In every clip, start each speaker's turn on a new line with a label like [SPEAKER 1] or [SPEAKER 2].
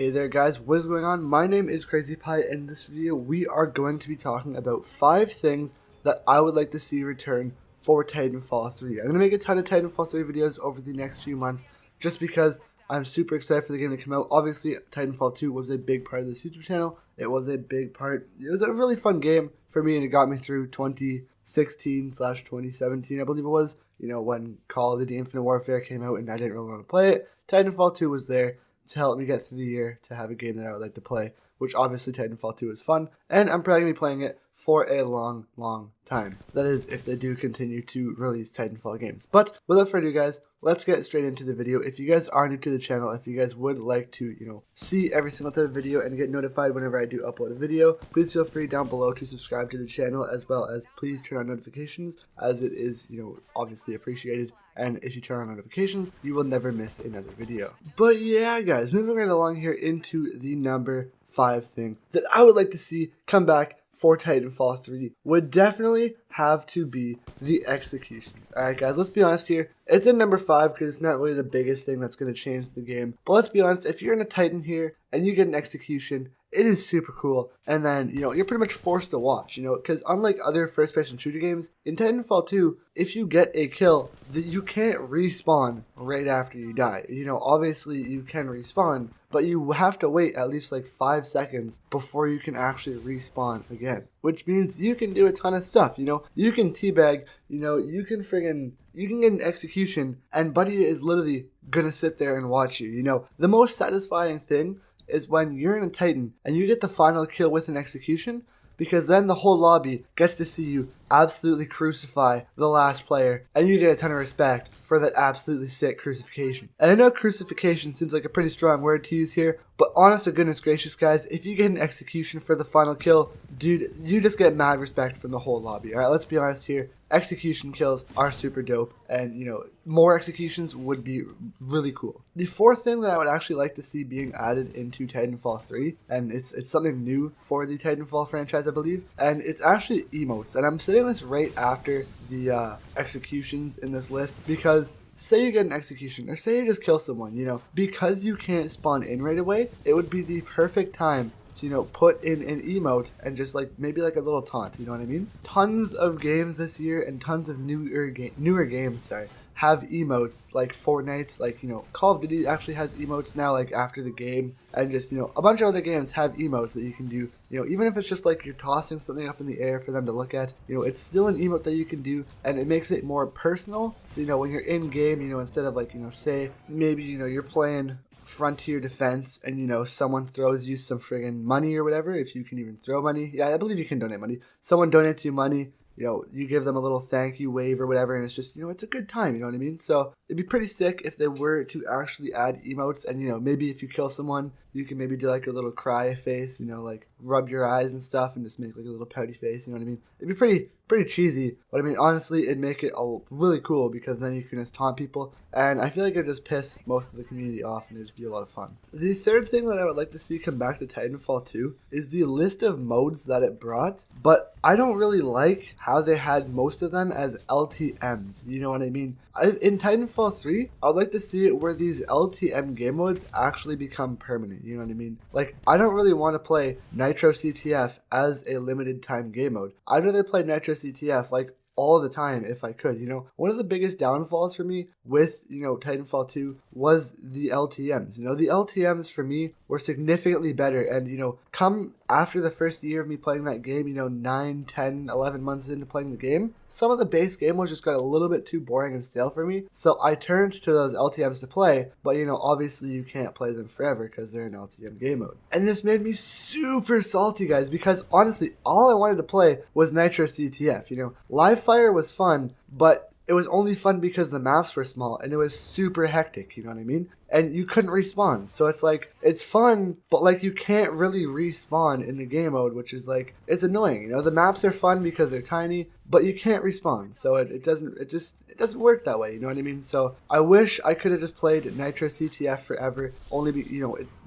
[SPEAKER 1] Hey there guys, what is going on? My name is Crazy Pie, and in this video we are going to be talking about 5 things that I would like to see return for Titanfall 3. I'm going to make a ton of Titanfall 3 videos over the next few months just because I'm super excited for the game to come out. Obviously, Titanfall 2 was a big part of this YouTube channel. It was a big part. It was a really fun game for me, and it got me through 2016/2017, I believe it was. You know, when Call of Duty Infinite Warfare came out and I didn't really want to play it. Titanfall 2 was there to help me get through the year to have a game that I would like to play, which obviously Titanfall 2 is fun, and I'm probably going to be playing it for a long time. That is, if they do continue to release Titanfall games. But without further ado, guys, let's get straight into the video. If you guys are new to the channel, if you guys would like to, see every single type of video and get notified whenever I do upload a video, please feel free down below to subscribe to the channel, as well as please turn on notifications, as it is, obviously appreciated. And if you turn on notifications, you will never miss another video. But yeah, guys, moving right along here into the number 5 thing that I would like to see come back for Titanfall 3 would definitely have to be the executions. Alright guys, let's be honest here. It's in number 5 because it's not really the biggest thing that's going to change the game. But let's be honest, if you're in a Titan here and you get an execution, it is super cool. And then, you're pretty much forced to watch, because unlike other first-person shooter games, in Titanfall 2, if you get a kill, you can't respawn right after you die. Obviously you can respawn, but you have to wait at least like 5 seconds before you can actually respawn again. Which means you can do a ton of stuff, you can teabag, you can get an execution, and buddy is literally gonna sit there and watch you. The most satisfying thing is when you're in a Titan and you get the final kill with an execution, because then the whole lobby gets to see you absolutely crucify the last player, and you get a ton of respect for that absolutely sick crucifixion. And I know crucifixion seems like a pretty strong word to use here, but honest to goodness gracious guys, if you get an execution for the final kill, dude, you just get mad respect from the whole lobby. Alright, let's be honest here. Execution kills are super dope, and more executions would be really cool. The 4th thing that I would actually like to see being added into Titanfall 3, and it's something new for the Titanfall franchise, I believe, and it's actually emotes. And I'm setting this right after the executions in this list, because say you get an execution, or say you just kill someone, because you can't spawn in right away, it would be the perfect time to, put in an emote and just maybe a little taunt, you know what I mean? Tons of games this year and tons of newer games, have emotes, like Fortnite, Call of Duty actually has emotes now, after the game, and just, a bunch of other games have emotes that you can do, even if it's just you're tossing something up in the air for them to look at, it's still an emote that you can do, and it makes it more personal. So, when you're in game, instead of say, maybe, you're playing Frontier Defense and someone throws you some friggin' money or whatever, if you can even throw money. Yeah, I believe you can donate money. Someone donates you money, you give them a little thank you wave or whatever, and it's just, it's a good time, you know what I mean? So it'd be pretty sick if they were to actually add emotes, and maybe if you kill someone, you can maybe do a little cry face, rub your eyes and stuff and just make a little pouty face, you know what I mean? It'd be pretty cheesy, but I mean, honestly, it'd make it really cool, because then you can just taunt people, and I feel like it'd just piss most of the community off, and it'd just be a lot of fun. The 3rd thing that I would like to see come back to Titanfall 2 is the list of modes that it brought, but I don't really like how they had most of them as LTMs, you know what I mean? In Titanfall 3, I'd like to see it where these LTM game modes actually become permanent, you know what I mean? I don't really want to play Nitro CTF as a limited time game mode. I'd rather play Nitro CTF all the time if I could. One of the biggest downfalls for me with Titanfall 2 was the LTMs. The LTMs for me were significantly better, and come after the first year of me playing that game, 9, 10, 11 months into playing the game, some of the base game modes just got a little bit too boring and stale for me, so I turned to those LTMs to play, but obviously you can't play them forever because they're an LTM game mode. And this made me super salty, guys, because honestly, all I wanted to play was Nitro CTF. Live Fire was fun, but it was only fun because the maps were small and it was super hectic, you know what I mean? And you couldn't respawn, so it's it's fun, but you can't really respawn in the game mode, which is it's annoying. The maps are fun because they're tiny, but you can't respawn, so it doesn't work that way, you know what I mean? So I wish I could have just played Nitro CTF forever,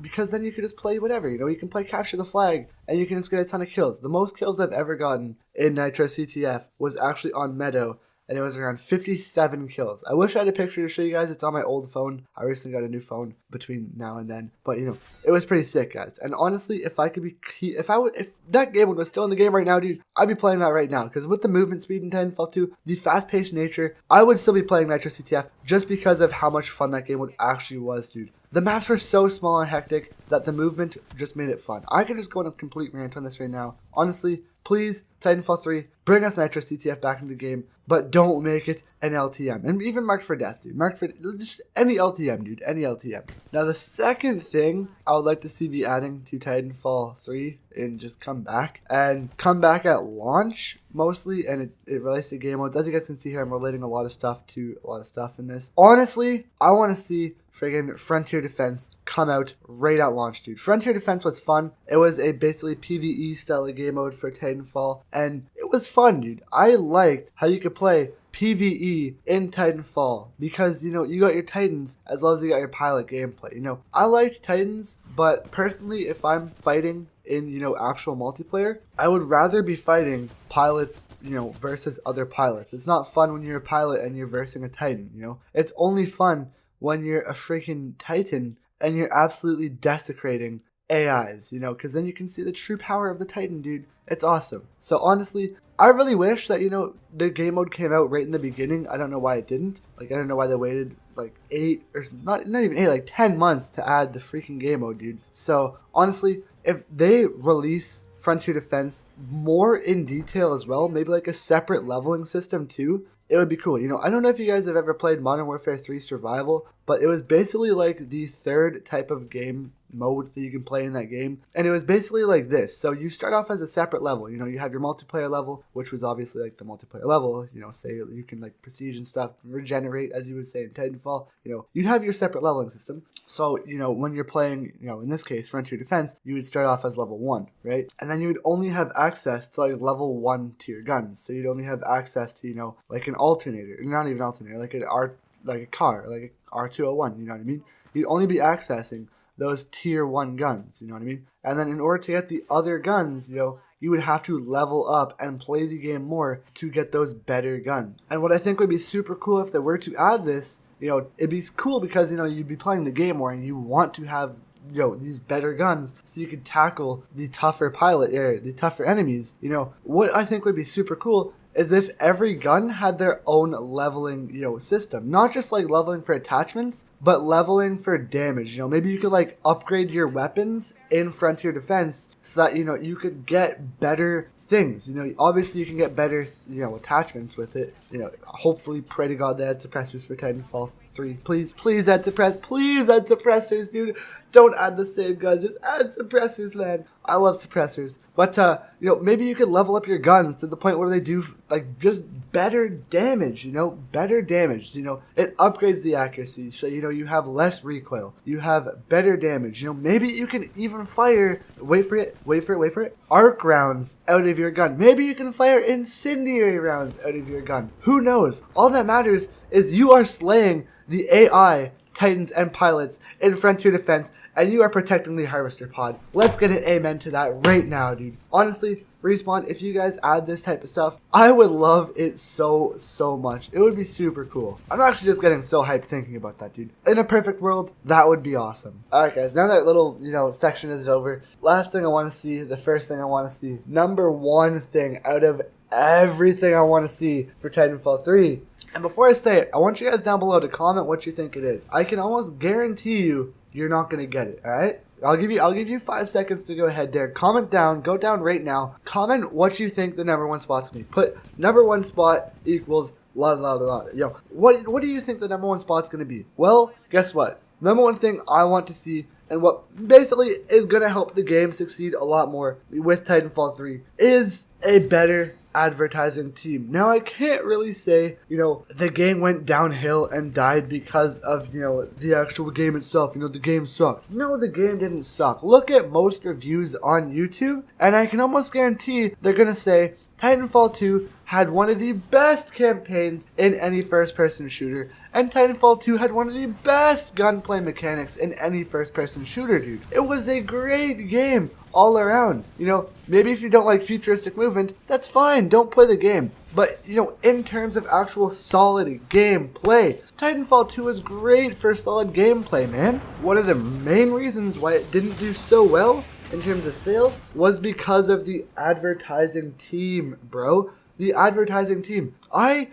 [SPEAKER 1] because then you could just play whatever, you can play Capture the Flag, and you can just get a ton of kills. The most kills I've ever gotten in Nitro CTF was actually on Meadow, and it was around 57 kills. I wish I had a picture to show you guys. It's on my old phone. I recently got a new phone between now and then, but you know, it was pretty sick, guys. And honestly, if that game was still in the game right now, dude, I'd be playing that right now, because with the movement speed in Titanfall 2, the fast-paced nature, I would still be playing nitrous CTF just because of how much fun that game would actually was, dude. The maps were so small and hectic that the movement just made it fun. I could just go on a complete rant on this right now. Honestly, please, Titanfall 3, bring us nitrous CTF back into the game, but don't make it an LTM. And even marked for death, dude. Marked for just any LTM, dude. Any LTM. Now, the second thing I would like to see be adding to Titanfall 3 and just come back at launch mostly, and it relates to game modes. As you guys can see here, I'm relating a lot of stuff to a lot of stuff in this. Honestly, I want to see friggin' Frontier Defense come out right at launch, dude. Frontier Defense was fun. It was a basically PvE style of game mode for Titanfall, and it was fun, dude. I liked how you could play PvE in Titanfall because, you know, you got your Titans as well as you got your pilot gameplay. You know, I liked Titans, but personally, if I'm fighting in, you know, actual multiplayer, I would rather be fighting pilots, you know, versus other pilots. It's not fun when you're a pilot and you're versing a Titan, you know. It's only fun when you're a freaking Titan and you're absolutely desecrating AIs, you know, because then you can see the true power of the Titan, dude. It's awesome. So honestly, I really wish that, you know, the game mode came out right in the beginning. I don't know why it didn't. Like, I don't know why they waited like 10 months to add the freaking game mode, dude. So honestly, if they release Frontier Defense more in detail as well, maybe like a separate leveling system too, it would be cool. You know, I don't know if you guys have ever played Modern Warfare 3 Survival, but it was basically like the third type of game mode that you can play in that game, and it was basically like this. So you start off as a separate level. You know, you have your multiplayer level, which was obviously like the multiplayer level, you know, say you can like prestige and stuff, regenerate, as you would say in Titanfall. You know, you'd have your separate leveling system. So, you know, when you're playing, you know, in this case, Frontier Defense, you would start off as level 1, right? And then you would only have access to like level 1 tier guns. So you'd only have access to, you know, like an alternator, not even alternator, like a car, like a R201, you know what I mean? You'd only be accessing those tier 1 guns, you know what I mean? And then in order to get the other guns, you know, you would have to level up and play the game more to get those better guns. And what I think would be super cool if they were to add this, you know, it'd be cool because, you know, you'd be playing the game more and you want to have, you know, these better guns so you could tackle the tougher the tougher enemies. You know, what I think would be super cool is if every gun had their own leveling, you know, system. Not just like leveling for attachments, but leveling for damage. You know, maybe you could like upgrade your weapons in Frontier Defense so that, you know, you could get better things. You know, obviously you can get better, you know, attachments with it. You know, hopefully, pray to God they add suppressors for Titanfall 3. Please add suppressors, dude. Don't add the same guns, just add suppressors, man. I love suppressors. But, you know, maybe you could level up your guns to the point where they do, like, just better damage, you know? Better damage, you know? It upgrades the accuracy, so, you know, you have less recoil. You have better damage, you know? Maybe you can even fire, wait for it, arc rounds out of your gun. Maybe you can fire incendiary rounds out of your gun. Who knows? All that matters is you are slaying the AI Titans and pilots in Frontier Defense, and you are protecting the Harvester Pod. Let's get an amen to that right now, dude. Honestly, Respawn, if you guys add this type of stuff, I would love it so much. It would be super cool. I'm actually just getting so hyped thinking about that, dude. In a perfect world, that would be awesome. Alright guys, now that little, you know, section is over, last thing I want to see, the first thing I want to see, number one thing out of everything I want to see for Titanfall 3. And before I say it, I want you guys down below to comment what you think it is. I can almost guarantee you're not going to get it, alright? I'll give you 5 seconds to go ahead there. Comment down, go down right now. Comment what you think the number one spot's going to be. Put number one spot equals la la la la. Yo, what do you think the number one spot's going to be? Well, guess what? Number one thing I want to see, and what basically is going to help the game succeed a lot more with Titanfall 3, is a better advertising team. Now, I can't really say, you know, the game went downhill and died because of, you know, the actual game itself. You know, the game sucked. No, the game didn't suck. Look at most reviews on YouTube, and I can almost guarantee they're going to say Titanfall 2 had one of the best campaigns in any first-person shooter, and Titanfall 2 had one of the best gunplay mechanics in any first-person shooter, dude. It was a great game all around. You know, maybe if you don't like futuristic movement, that's fine, don't play the game. But, you know, in terms of actual solid gameplay, Titanfall 2 is great for solid gameplay, man. One of the main reasons why it didn't do so well in terms of sales was because of the advertising team, bro. The advertising team. I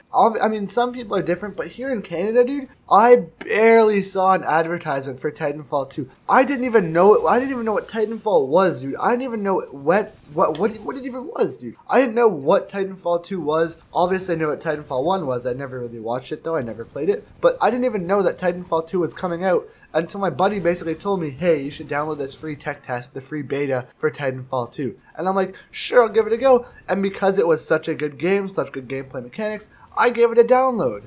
[SPEAKER 1] mean, some people are different, but here in Canada, dude, I barely saw an advertisement for Titanfall 2. I didn't even know it. I didn't even know what Titanfall was, dude. I didn't even know what it even was, dude. I didn't know what Titanfall 2 was. Obviously, I know what Titanfall 1 was. I never really watched it, though. I never played it. But I didn't even know that Titanfall 2 was coming out until my buddy basically told me, hey, you should download this free tech test, the free beta for Titanfall 2. And I'm like, sure, I'll give it a go. And because it was such a good game, such good gameplay mechanics, I gave it a download.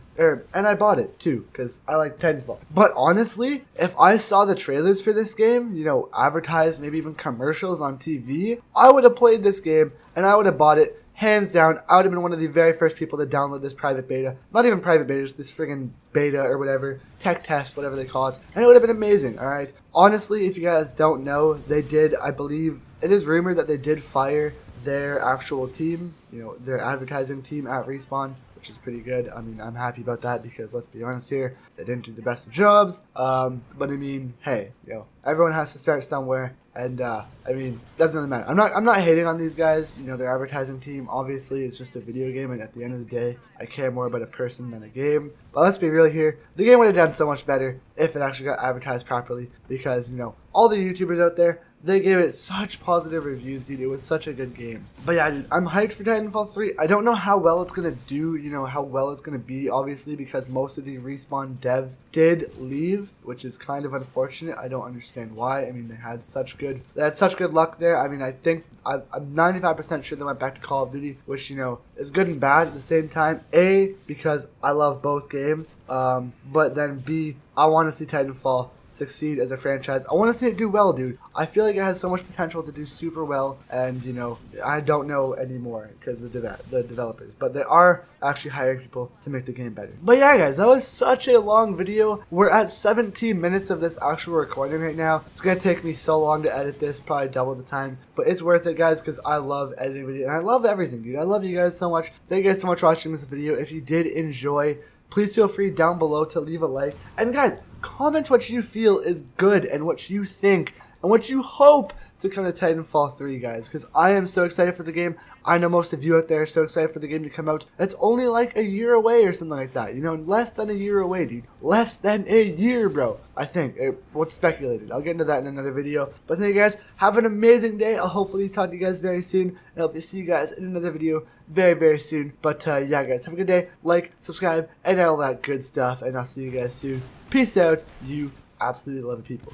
[SPEAKER 1] And I bought it too, because I like Titanfall. But honestly, if I saw the trailers for this game, you know, advertised, maybe even commercials on TV, I would have played this game and I would have bought it. Hands down, I would have been one of the very first people to download this private beta. Not even private beta, just this friggin' beta or whatever. Tech test, whatever they call it. And it would have been amazing, alright? Honestly, if you guys don't know, they did, I believe, it is rumored that they did fire their actual team, you know, their advertising team at Respawn, which is pretty good. I mean, I'm happy about that because let's be honest here, they didn't do the best of jobs. But I mean, hey, you know, everyone has to start somewhere. And I mean, doesn't really matter. I'm not hating on these guys. You know, their advertising team. Obviously, it's just a video game, and at the end of the day, I care more about a person than a game. But let's be real here. The game would have done so much better if it actually got advertised properly. Because, you know, all the YouTubers out there, they gave it such positive reviews, dude. It was such a good game. But yeah, dude, I'm hyped for Titanfall 3. I don't know how well it's going to do, you know, how well it's going to be, obviously, because most of the Respawn devs did leave, which is kind of unfortunate. I don't understand why. I mean, they had such good luck there. I mean, I think I'm 95% sure they went back to Call of Duty, which, you know, is good and bad at the same time. A, because I love both games, but then B, I want to see Titanfall succeed as a franchise. I want to see it do well, dude. I feel like it has so much potential to do super well, and you know, I don't know anymore because of the developers, but they are actually hiring people to make the game better. But yeah, guys, that was such a long video. We're at 17 minutes of this actual recording right now. It's gonna take me so long to edit this, probably double the time, but it's worth it, guys, because I love editing video and I love everything, dude. I love you guys so much. Thank you guys so much for watching this video. If you did enjoy, please feel free down below to leave a like. And guys, comment what you feel is good and what you think and what you hope to come to Titanfall 3, guys, because I am so excited for the game. I know most of you out there are so excited for the game to come out. It's only like a year away or something like that. You know, less than a year away, dude. Less than a year, bro. I think. What's speculated. I'll get into that in another video. But thank you guys. Have an amazing day. I'll hopefully talk to you guys very soon. And I hope to see you guys in another video very, very soon. But yeah, guys, have a good day. Like, subscribe, and all that good stuff. And I'll see you guys soon. Peace out, you absolutely lovely people.